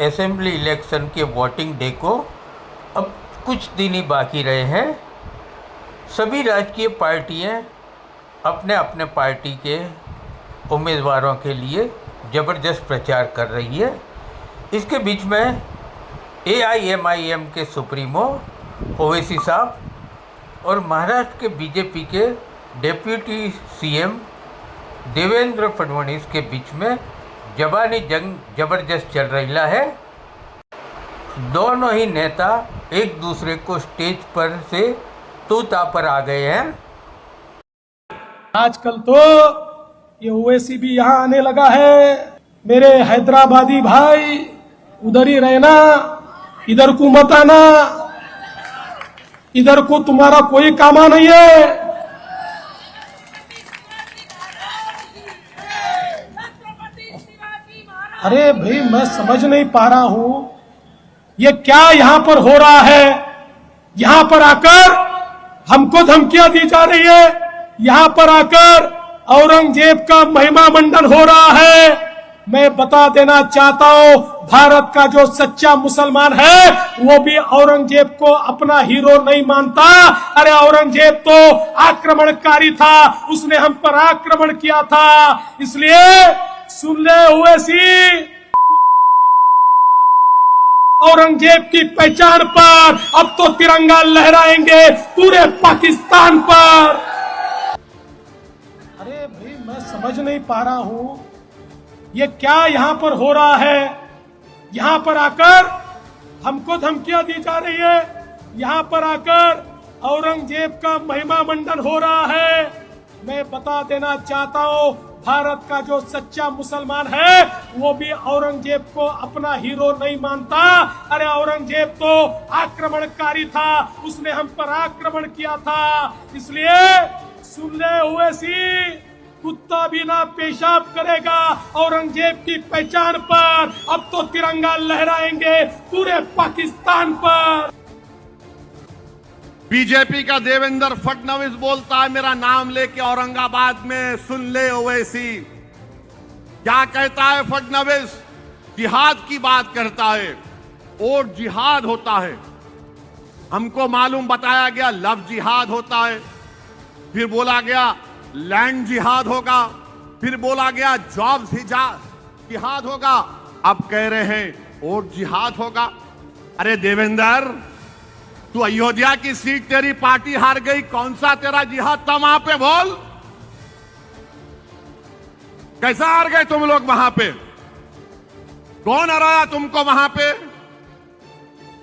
Assembly election के voting day को अब कुछ दिन ही बाकी रहे हैं। सभी राजकीय पार्टियां अपने अपने पार्टी के उम्मीदवारों के लिए ज़बरदस्त प्रचार कर रही है। इसके बीच में AIMIM के सुप्रीमो ओवैसी साहब और महाराष्ट्र के बीजेपी के डेप्यूटी CM देवेंद्र फडणवीस के बीच में जबानी जंग ज़बरदस्त चल रही है। दोनों ही नेता एक दूसरे को स्टेज पर से तूता पर आ गए हैं। आजकल तो ये ओवैसी भी यहाँ आने लगा है। मेरे हैदराबादी भाई उधर ही रहना, इधर को मत आना, इधर को तुम्हारा कोई कामा नहीं है। अरे भाई मैं समझ नहीं पा रहा हूं ये क्या यहां पर हो रहा है। यहां पर आकर हमको धमकियां दी जा रही है, यहां पर आकर औरंगजेब का महिमा मंडन हो रहा है। मैं बता देना चाहता हूं, भारत का जो सच्चा मुसलमान है वो भी औरंगजेब को अपना हीरो नहीं मानता। अरे औरंगजेब तो आक्रमणकारी था, उसने हम पर आक्रमण किया था। इसलिए सुन ले ओवैसी, औरंगजेब की पहचान पर अब तो तिरंगा लहराएंगे पूरे पाकिस्तान पर। अरे भाई मैं समझ नहीं पा रहा हूं ये क्या यहां पर हो रहा है। यहां पर आकर हमको धमकियां दी जा रही है, यहां पर आकर औरंगजेब का महिमा मंडन हो रहा है। मैं बता देना चाहता हूं, भारत का जो सच्चा मुसलमान है वो भी औरंगजेब को अपना हीरो नहीं मानता। अरे औरंगजेब तो आक्रमणकारी था, उसने हम पर आक्रमण किया था। इसलिए सुन ले ओवैसी, कुत्ता भी ना पेशाब करेगा औरंगजेब की पहचान पर। अब तो तिरंगा लहराएंगे पूरे पाकिस्तान पर। बीजेपी का देवेंद्र फडणवीस बोलता है मेरा नाम लेके औरंगाबाद में। सुन ले ओवैसी क्या कहता है फडणवीस, जिहाद की बात करता है और जिहाद होता है। हमको मालूम बताया गया लव जिहाद होता है, फिर बोला गया लैंड जिहाद होगा, फिर बोला गया जॉब जिहाद होगा, अब कह रहे हैं और जिहाद होगा। अरे देवेंद्र, तू अयोध्या की सीट तेरी पार्टी हार गई, कौन सा तेरा जिहाद था वहां पे बोल? कैसा हार गए तुम लोग वहां पे? कौन हराया तुमको वहां पे?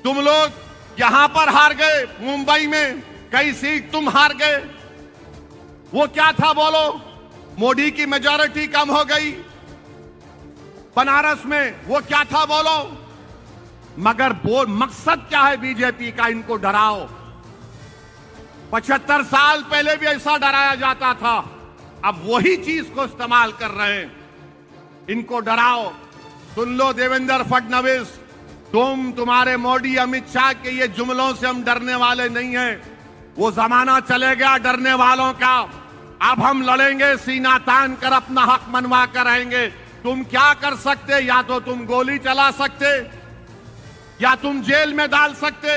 तुम लोग यहां पर हार गए, मुंबई में कई सीट तुम हार गए। वो क्या था बोलो? मोदी की मेजॉरिटी कम हो गई बनारस में, वो क्या था बोलो? मगर वो मकसद क्या है बीजेपी का? इनको डराओ। 75 साल पहले भी ऐसा डराया जाता था, अब वही चीज को इस्तेमाल कर रहे हैं। इनको डराओ। सुन लो देवेंद्र फडणवीस, तुम्हारे मोदी अमित शाह के ये जुमलों से हम डरने वाले नहीं हैं। वो जमाना चले गया डरने वालों का। अब हम लड़ेंगे, सीना तान कर अपना हक मनवा कर आएंगे। तुम क्या कर सकते? या तो तुम गोली चला सकते या तुम जेल में डाल सकते।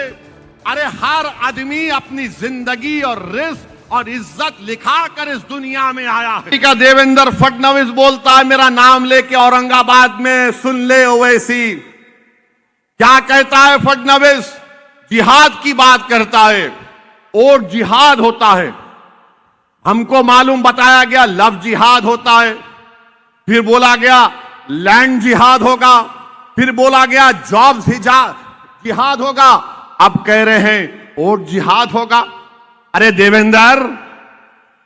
अरे हर आदमी अपनी जिंदगी और रिस्क और इज्जत लिखा कर इस दुनिया में आया है। का देवेंद्र फडणवीस बोलता है मेरा नाम लेके औरंगाबाद में। सुन ले ओवैसी क्या कहता है फडणवीस, जिहाद की बात करता है और जिहाद होता है। हमको मालूम बताया गया लव जिहाद होता है, फिर बोला गया लैंड जिहाद होगा, फिर बोला गया जॉब जिहाद होगा, अब कह रहे हैं और जिहाद होगा। अरे देवेंद्र,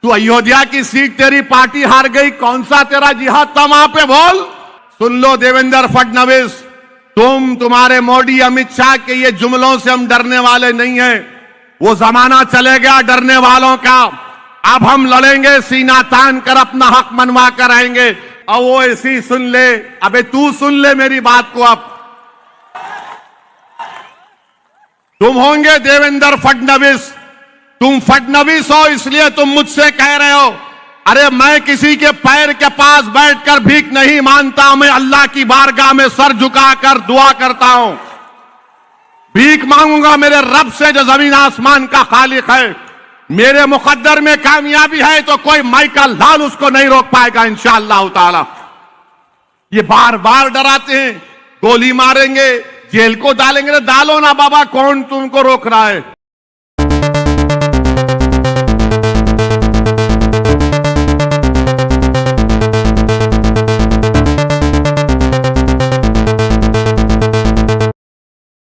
तू अयोध्या की सीट तेरी पार्टी हार गई, कौन सा तेरा जिहाद था वहां पे बोल? सुन लो देवेंद्र फडणवीस, तुम्हारे मोदी अमित शाह के ये जुमलों से हम डरने वाले नहीं हैं। वो जमाना चले गया डरने वालों का। अब हम लड़ेंगे, सीना तान कर अपना हक मनवा कर आएंगे। और वो ऐसी सुन ले, अबे तू सुन ले मेरी बात को। अब तुम होंगे देवेंद्र फडणवीस, तुम फडणवीस हो इसलिए तुम मुझसे कह रहे हो अरे मैं किसी के पैर के पास बैठकर भीख नहीं मांगता, मैं अल्लाह की बारगाह में सर झुकाकर दुआ करता हूं। भीख मांगूंगा मेरे रब से जो जमीन आसमान का खालिक है। मेरे मुकद्दर में कामयाबी है तो कोई माइकल लाल उसको नहीं रोक पाएगा इंशाअल्लाह ताला। ये बार बार डराते हैं, गोली मारेंगे, जेल को डालेंगे। डालो ना बाबा, कौन तुमको रोक रहा है?